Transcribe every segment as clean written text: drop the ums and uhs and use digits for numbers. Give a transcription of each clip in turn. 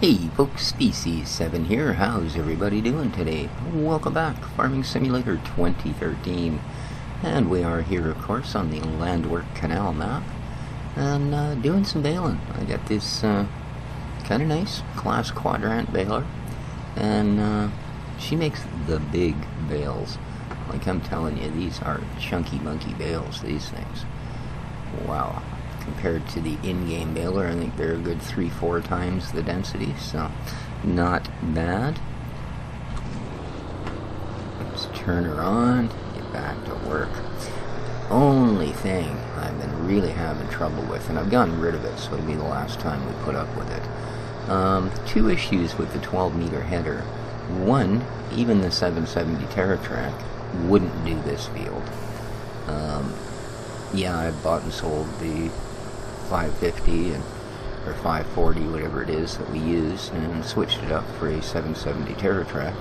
Hey folks, Species 7 here. How's everybody doing today? Welcome back, Farming Simulator 2013. And we are here, of course, on the Landwehrkanal map. And doing some baling. I got this kind of nice class quadrant baler. And she makes the big bales. Like I'm telling you, these are chunky monkey bales, these things. Wow. Compared to the in-game baler, I think they're a good 3-4 times the density, so not bad. Let's turn her on, get back to work. Only thing I've been really having trouble with, and I've gotten rid of it, so it'll be the last time we put up with it. Two issues with the 12-meter header. One, even the 770 TerraTrack wouldn't do this field. Yeah, I bought and sold the 550 or 540, whatever it is that we use, and switched it up for a 770 TerraTrack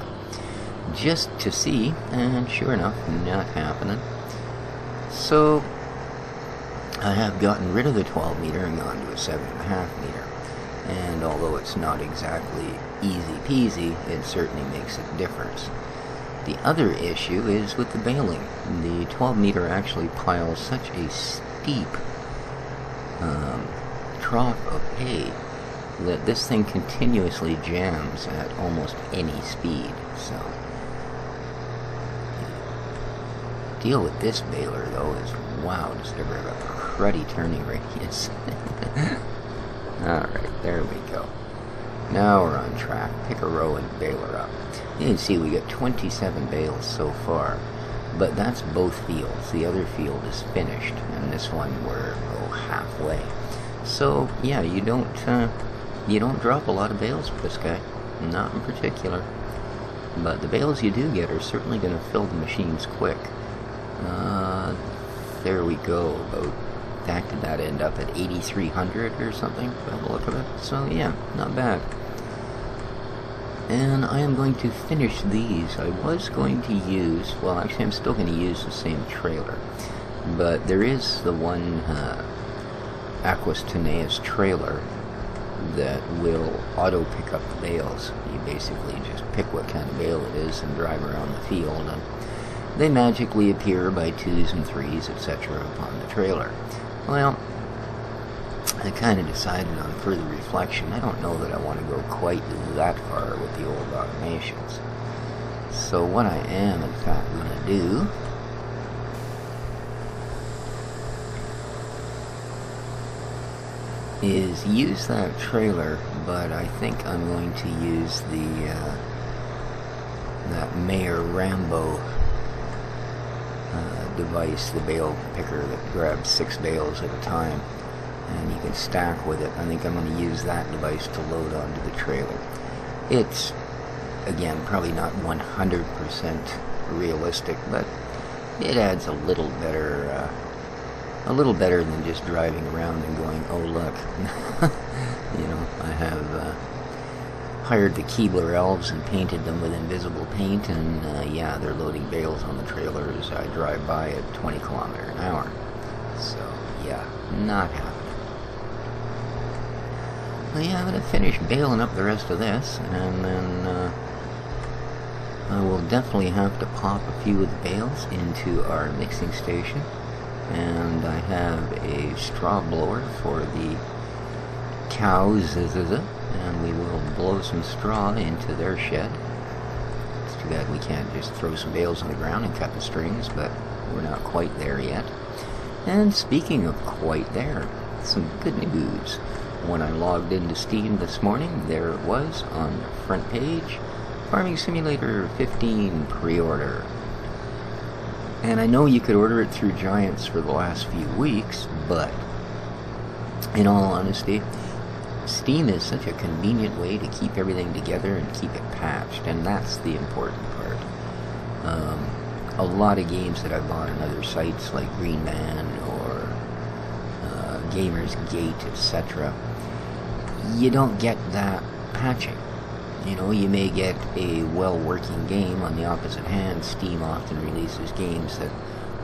just to see, and sure enough, not happening. So I have gotten rid of the 12 meter and gone to a 7.5 meter, and although it's not exactly easy peasy, it certainly makes a difference. The other issue is with the baling. The 12 meter actually piles such a steep trough of hay that this thing continuously jams at almost any speed. So deal with this baler though is, wow, does it ever have a cruddy turning radius. Alright, there we go. Now we're on track. Pick a row and bale her up. You can see we got 27 bales so far, but that's both fields. The other field is finished, and this one we're halfway. So yeah, you don't drop a lot of bales with this guy, not in particular. But the bales you do get are certainly going to fill the machines quick. There we go. About that did that end up at 8,300 or something by the look of it. So yeah, not bad. And I am going to finish these. I was going to use, well actually I'm still going to use the same trailer, but there is the one Aquas Tenaeus trailer that will auto pick up the bales. You basically just pick what kind of bale it is and drive around the field, and they magically appear by 2s and 3s, etc. upon the trailer. Well, I kind of decided on further reflection, I don't know that I want to go quite that far with the old automations. So what I am in fact going to do is use that trailer, but I think I'm going to use the that Mayor Rambo device, the bale picker that grabs 6 bales at a time, and you can stack with it. I think I'm going to use that device to load onto the trailer. It's, again, probably not 100% realistic, but it adds a little better than just driving around and going, oh look. You know, I have hired the Keebler elves and painted them with invisible paint, and yeah, they're loading bales on the trailer as I drive by at 20 kilometers an hour. So yeah, not happening. Well, yeah, I'm going to finish baling up the rest of this, and then I will definitely have to pop a few of the bales into our mixing station. And I have a straw blower for the cows, and we will blow some straw into their shed. It's too bad we can't just throw some bales on the ground and cut the strings, but we're not quite there yet. And speaking of quite there, some good news. When I logged into Steam this morning, there it was on the front page, Farming Simulator 15 pre-order. And I know you could order it through Giants for the last few weeks, but in all honesty, Steam is such a convenient way to keep everything together and keep it patched, and that's the important part. A lot of games that I bought on other sites like Green Man or Gamer's Gate, etc., you don't get that patching. You know, you may get a well-working game. On the opposite hand, Steam often releases games that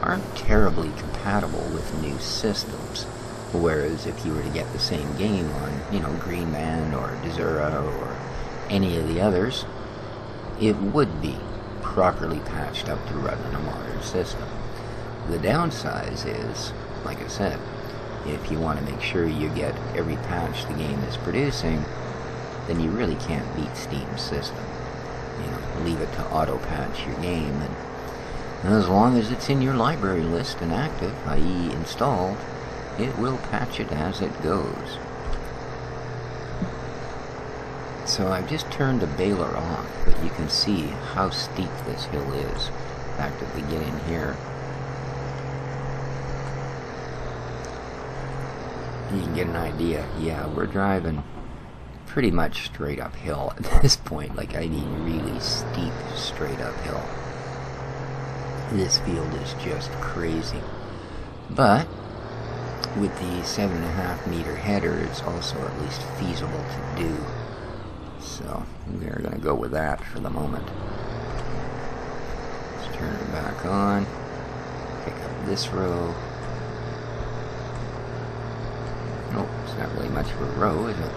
aren't terribly compatible with new systems. Whereas if you were to get the same game on, you know, Green Man or Desura or any of the others, it would be properly patched up to run in a modern system. The downside is, like I said, if you want to make sure you get every patch the game is producing, then you really can't beat Steam's system. You know, leave it to auto-patch your game, and as long as it's in your library list and active, i.e. installed, it will patch it as it goes. So I've just turned the baler off, but you can see how steep this hill is. In fact, if we get in here, you can get an idea. Yeah, we're driving pretty much straight uphill at this point. Like, I mean really steep straight uphill. This field is just crazy. But with the 7.5 meter header, it's also at least feasible to do. So we're going to go with that for the moment. Let's turn it back on. Pick up this row. Nope, it's not really much of a row, is it?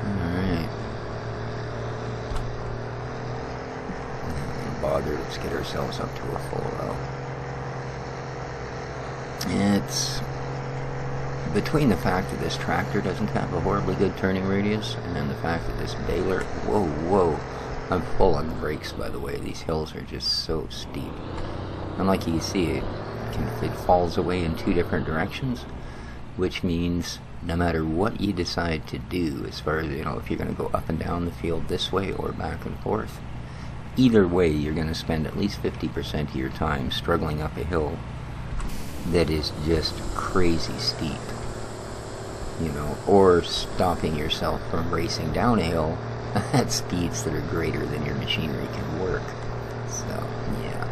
Alright. Not bothered, let's get ourselves up to a full row. It's between the fact that this tractor doesn't have a horribly good turning radius and the fact that this baler, whoa, I'm full on the brakes, by the way. These hills are just so steep. And like you see, it falls away in two different directions, which means no matter what you decide to do, as far as, you know, if you're going to go up and down the field this way or back and forth, either way you're going to spend at least 50% of your time struggling up a hill that is just crazy steep, you know, or stopping yourself from racing down a hill at speeds that are greater than your machinery can work. So, yeah.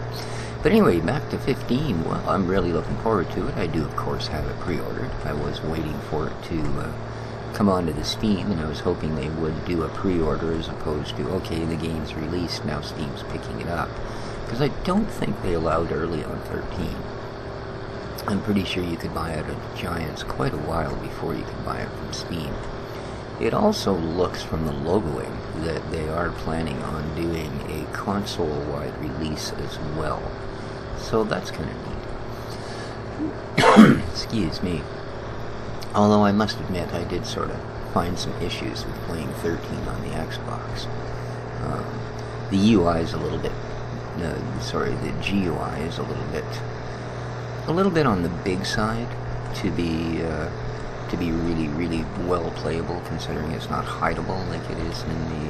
But anyway, back to 15. Well, I'm really looking forward to it. I do, of course, have it pre-ordered. I was waiting for it to come onto the Steam, and I was hoping they would do a pre-order as opposed to, okay, the game's released, now Steam's picking it up. Because I don't think they allowed early on 13. I'm pretty sure you could buy it at Giants quite a while before you could buy it from Steam. It also looks from the logoing that they are planning on doing a console-wide release as well. So that's kind of neat. Excuse me. Although I must admit I did sort of find some issues with playing 13 on the Xbox. The UI is a little bit... the GUI is a little bit on the big side to be really, really well playable, considering it's not hideable like it is in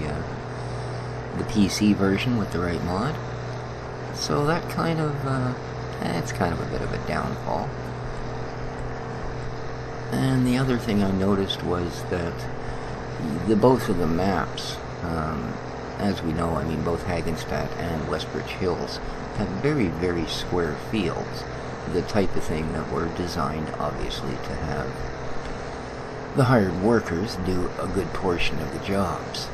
the PC version with the right mod. So that kind of it's kind of a bit of a downfall. And the other thing I noticed was that both of the maps, as we know, I mean both Hagenstadt and Westbridge Hills have very, very square fields. The type of thing that were designed, obviously, to have the hired workers do a good portion of the jobs.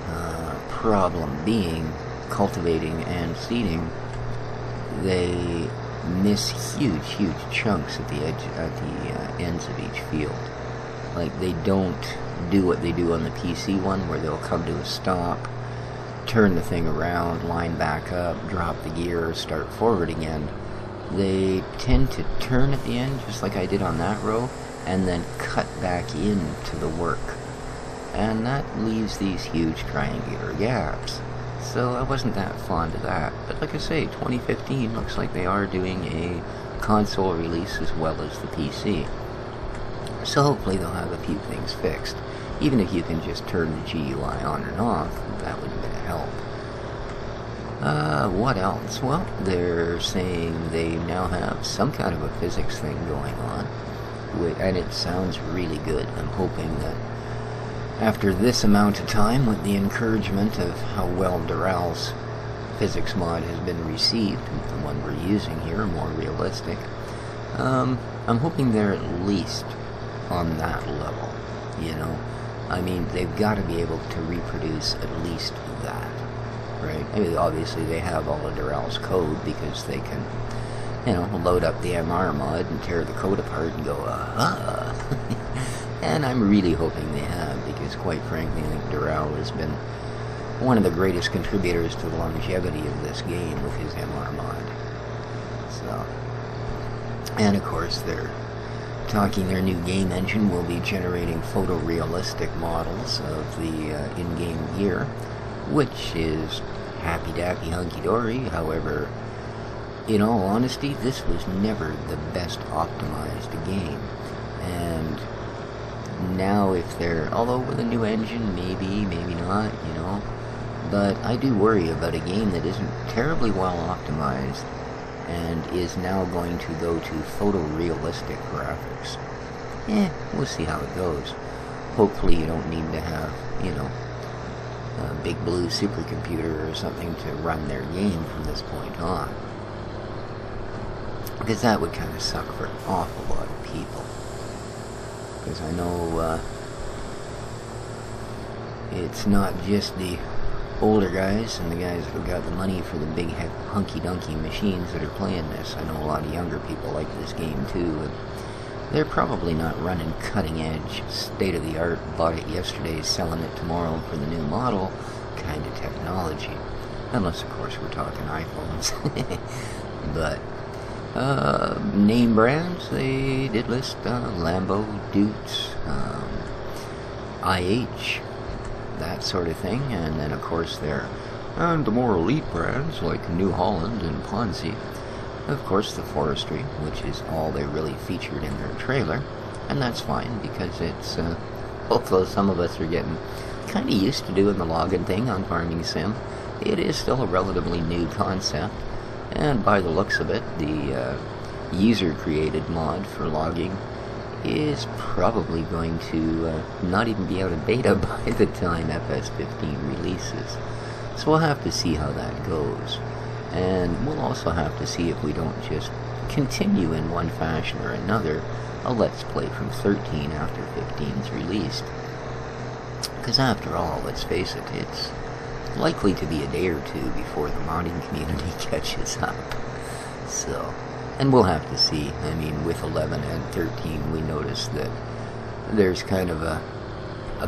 Problem being, cultivating and seeding, they miss huge chunks at the ends of each field. Like, they don't do what they do on the PC one, where they'll come to a stop, turn the thing around, line back up, drop the gear, start forward again. They tend to turn at the end, just like I did on that row, and then cut back into the work. And that leaves these huge triangular gaps. So I wasn't that fond of that. But like I say, 2015 looks like they are doing a console release as well as the PC. So hopefully they'll have a few things fixed. Even if you can just turn the GUI on and off, that would have been a help. What else? Well, they're saying they now have some kind of a physics thing going on, and it sounds really good. I'm hoping that after this amount of time, with the encouragement of how well Dural's physics mod has been received, the one we're using here, more realistic, I'm hoping they're at least on that level, you know? I mean, they've got to be able to reproduce at least that. Right? I mean, obviously they have all of Dural's code because they can you know, load up the MR mod and tear the code apart and go, aha! And I'm really hoping they have, because quite frankly, I think Doral has been one of the greatest contributors to the longevity of this game with his MR mod. So, and of course, they're talking their new game engine will be generating photorealistic models of the in-game gear, which is happy-dappy hunky-dory. However, in all honesty, this was never the best optimized game. And now if they're, although with a new engine, maybe, maybe not, you know, but I do worry about a game that isn't terribly well optimized and is now going to go to photorealistic graphics. We'll see how it goes. Hopefully you don't need to have, you know, a big blue supercomputer or something to run their game from this point on. Because that would kind of suck for an awful lot of people. Because I know it's not just the older guys and the guys that have got the money for the big hunky-dunky machines that are playing this. I know a lot of younger people like this game too, and they're probably not running cutting-edge, state-of-the-art, bought it yesterday, selling it tomorrow for the new model kind of technology. Unless, of course, we're talking iPhones. But name brands, they did list Lambo, Dukes, IH, that sort of thing, and then of course and the more elite brands like New Holland and Ponzi, of course the Forestry, which is all they really featured in their trailer, and that's fine because it's, although some of us are getting kind of used to doing the login thing on Farming Sim, it is still a relatively new concept, and by the looks of it, the user-created mod for logging is probably going to not even be out of beta by the time FS15 releases. So we'll have to see how that goes. And we'll also have to see if we don't just continue in one fashion or another a Let's Play from 13 after 15's released. Because after all, let's face it, it's likely to be a day or two before the modding community catches up. So, and we'll have to see. I mean, with 11 and 13, we noticed that there's kind of a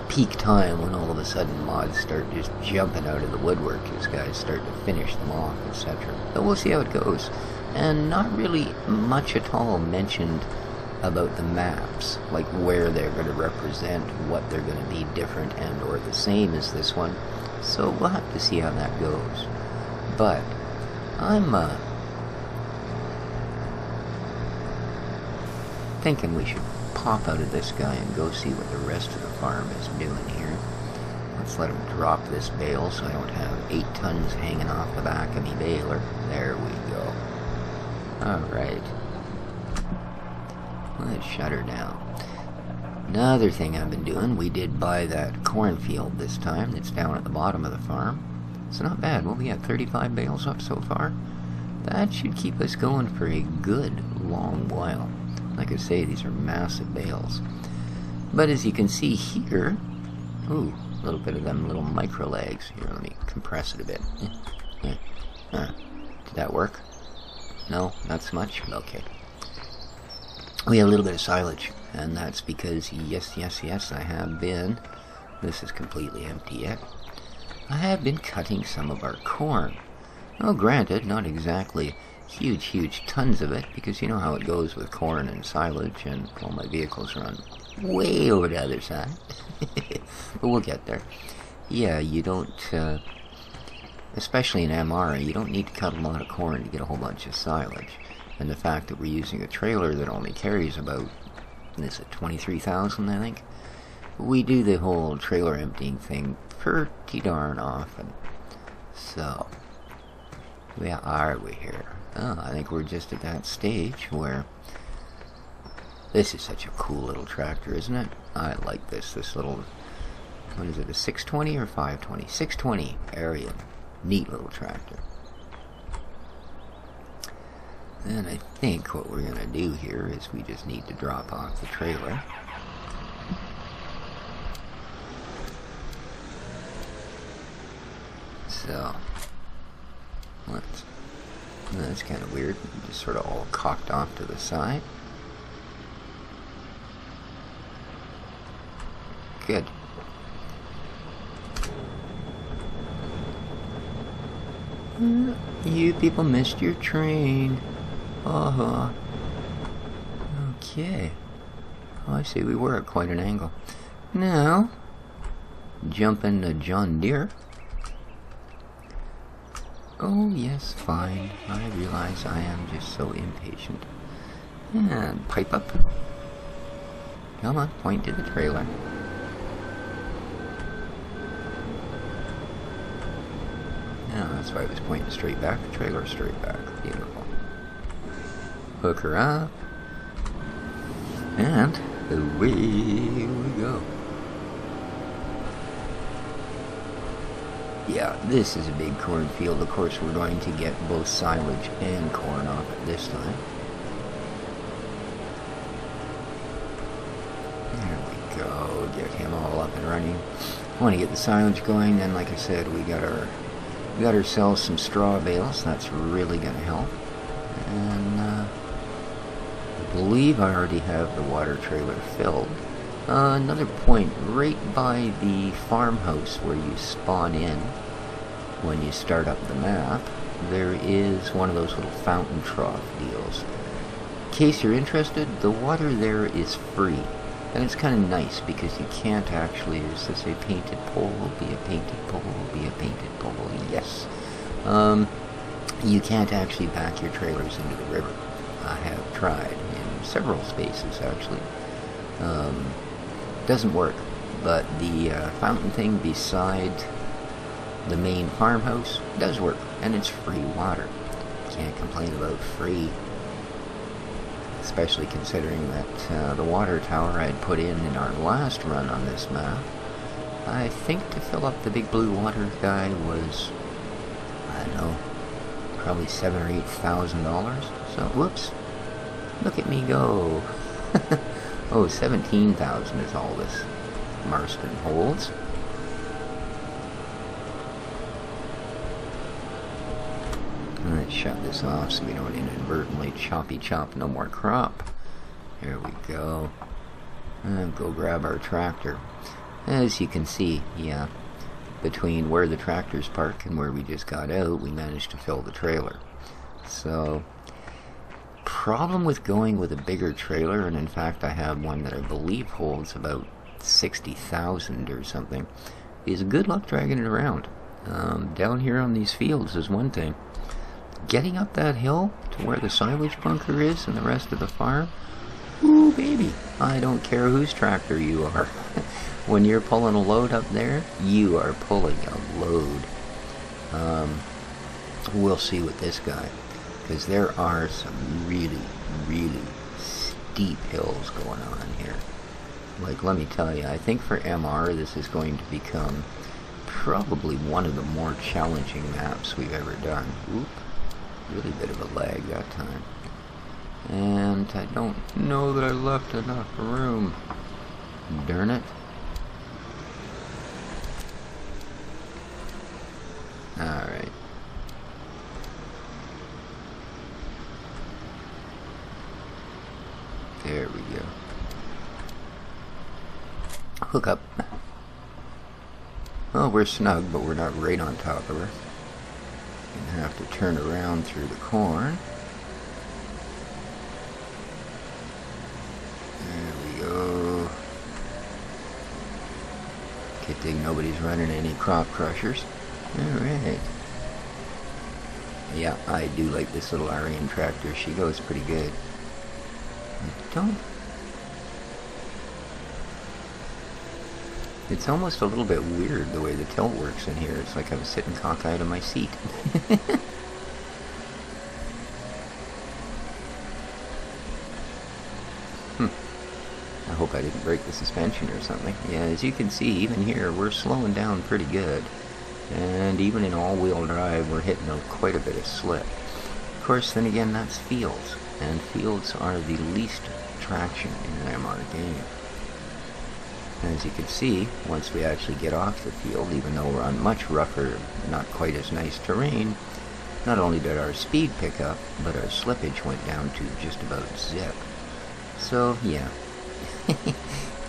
peak time when all of a sudden mods start just jumping out of the woodwork as guys start to finish them off, etc. But we'll see how it goes. And not really much at all mentioned about the maps, like where they're going to represent, what they're going to be different and or the same as this one. So we'll have to see how that goes. But I'm thinking we should pop out of this guy and go see what the rest of the farm is doing here. Let's let him drop this bale so I don't have 8 tons hanging off the back of me baler. There we go. Alright. Let's shut her down. Another thing I've been doing, we did buy that cornfield this time that's down at the bottom of the farm. It's not bad. Well, we got 35 bales up so far. That should keep us going for a good long while. Like I say, these are massive bales. But as you can see here, ooh, a little bit of them little micro legs. Here, let me compress it a bit. Did that work? No, not so much? Okay. We have a little bit of silage, and that's because, yes, I have been, this is completely empty yet, I have been cutting some of our corn. Well, granted, not exactly huge tons of it, because you know how it goes with corn and silage, and all my vehicles run way over the other side. But we'll get there. Yeah, you don't, especially in MR, you don't need to cut a lot of corn to get a whole bunch of silage. And the fact that we're using a trailer that only carries about, is it 23,000, I think? We do the whole trailer emptying thing pretty darn often. So, where are we here? Oh, I think we're just at that stage where this is such a cool little tractor, isn't it? I like this little, what is it, a 620 or 520? 620 area. Neat little tractor. And I think what we're going to do here is we just need to drop off the trailer. So, let's That's kind of weird. Just sort of all cocked off to the side. Good. You people missed your train. Okay. Oh, I see, we were at quite an angle. Now, jump into John Deere. Oh, yes, fine. I realize I am just so impatient. And pipe up. Come on, point to the trailer. Yeah, that's why I was pointing straight back. The trailer straight back. Beautiful. Hook her up. And away we go. Yeah, this is a big cornfield. Of course, we're going to get both silage and corn off it this time. There we go. Get him all up and running. I want to get the silage going. Then, like I said, we got ourselves some straw bales. That's really going to help. And I believe I already have the water trailer filled. Another point, right by the farmhouse where you spawn in when you start up the map, there is one of those little fountain trough deals. In case you're interested, the water there is free. And it's kind of nice because you can't actually, as they say, painted pole will be a painted pole will be a painted pole, yes. You can't actually back your trailers into the river. I have tried in several spaces actually. Doesn't work, but the fountain thing beside the main farmhouse does work, and it's free water. Can't complain about free. Especially considering that the water tower I'd put in our last run on this map, I think to fill up the big blue water guy was, I don't know, probably $7,000 or $8,000. So, whoops, look at me go. Oh, 17,000 is all this Marston holds. Let's shut this off so we don't inadvertently choppy chop no more crop. There we go. And go grab our tractor. As you can see, yeah, between where the tractor's parked and where we just got out, we managed to fill the trailer. So, problem with going with a bigger trailer, and in fact I have one that I believe holds about 60,000 or something, is good luck dragging it around. Down here on these fields is one thing. Getting up that hill to where the silage bunker is and the rest of the farm, ooh baby, I don't care whose tractor you are. When you're pulling a load up there, you are pulling a load. We'll see with this guy, because there are some really, really steep hills going on here. Like, let me tell you, I think for MR this is going to become probably one of the more challenging maps we've ever done. Oop. Really bit of a lag that time. And I don't know that I left enough room. Darn it. Alright. There we go. Hook up. Well, we're snug, but we're not right on top of her. Gonna have to turn around through the corn. There we go. Good thing nobody's running any crop crushers. Alright. Yeah, I do like this little Aryan tractor. She goes pretty good. It's almost a little bit weird the way the tilt works in here. It's like I was sitting cockeyed on my seat. I hope I didn't break the suspension or something. Yeah, as you can see, even here, we're slowing down pretty good. And even in all-wheel drive, we're hitting quite a bit of slip. Of course, then again, that's fields. And fields are the least traction in an MR game. As you can see, once we actually get off the field, even though we're on much rougher, not quite as nice terrain, not only did our speed pick up, but our slippage went down to just about zip. So, yeah,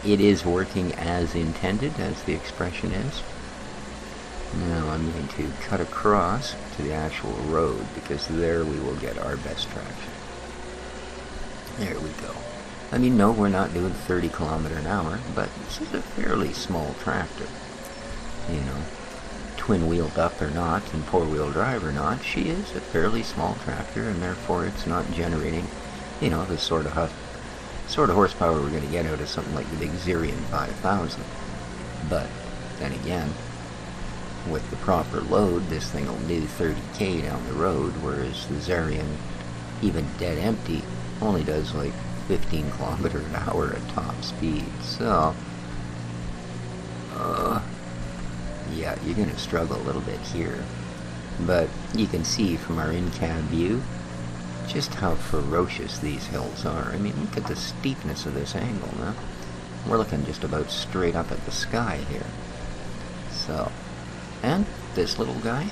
it is working as intended, as the expression is. Now I'm going to cut across to the actual road, because there we will get our best traction. There we go. I mean, no, we're not doing 30 kilometers an hour, but this is a fairly small tractor. You know, twin-wheeled up or not, and four-wheel drive or not, she is a fairly small tractor, and therefore it's not generating, you know, the sort of horsepower we're going to get out of something like the big Xerion 5000. But then again, with the proper load, this thing will do 30k down the road, whereas the Xerion, even dead empty, only does like 15 kilometers an hour at top speed. So, yeah, you're going to struggle a little bit here. But you can see from our in-cab view just how ferocious these hills are. I mean, look at the steepness of this angle, man. We're looking just about straight up at the sky here. So, and this little guy,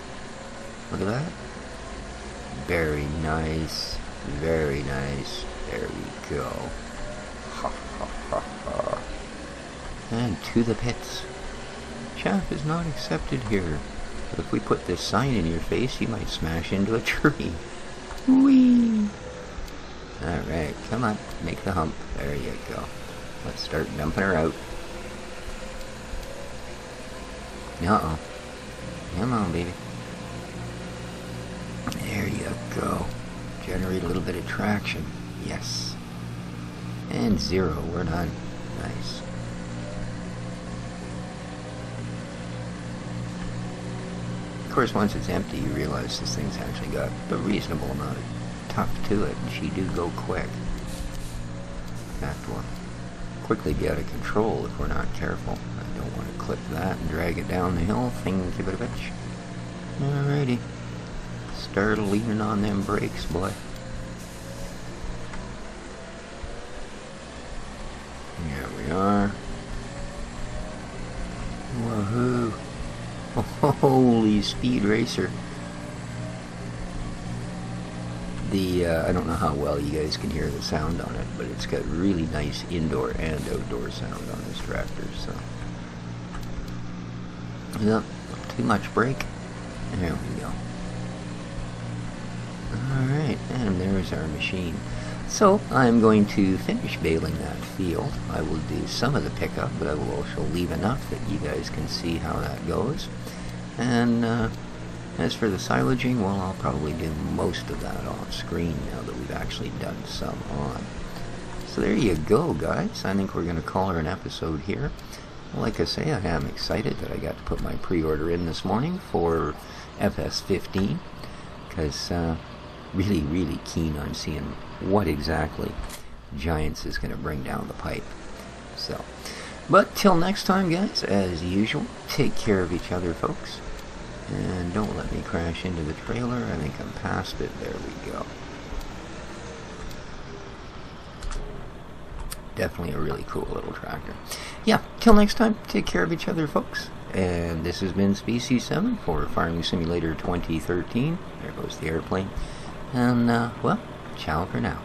look at that. Very nice, very nice. There we go. Ha ha ha ha. And to the pits. Chaff is not accepted here. But if we put this sign in your face, you might smash into a tree. Whee! Alright, come on, make the hump. There you go. Let's start dumping her out. Uh-oh. Come on, baby. There you go. Generate a little bit of traction. Yes. And 0, we're done. Nice. Of course, once it's empty, you realize this thing's actually got a reasonable amount of tuck to it, and she do go quick. In fact, we'll quickly be out of control if we're not careful. I don't want to clip that and drag it down the hill. Thing, give it a bitch. Alrighty. Start leaning on them brakes, boy. Here we are. Woohoo! Holy speed racer. I don't know how well you guys can hear the sound on it, but it's got really nice indoor and outdoor sound on this tractor, so. Yep, too much brake. There we go. Alright, and there's our machine. So, I'm going to finish baling that field. I will do some of the pickup, but I will also leave enough that you guys can see how that goes. And as for the silaging, well, I'll probably do most of that off screen now that we've actually done some on. So there you go, guys. I think we're going to call her an episode here. Like I say, I am excited that I got to put my pre-order in this morning for FS15, because really, really keen on seeing what exactly Giants is going to bring down the pipe. So, but till next time, guys, as usual, take care of each other, folks. And don't let me crash into the trailer. I think I'm past it. There we go. Definitely a really cool little tractor. Yeah, till next time, take care of each other, folks. And this has been Species 7 for Farming Simulator 2013. There goes the airplane. And, well, ciao for now.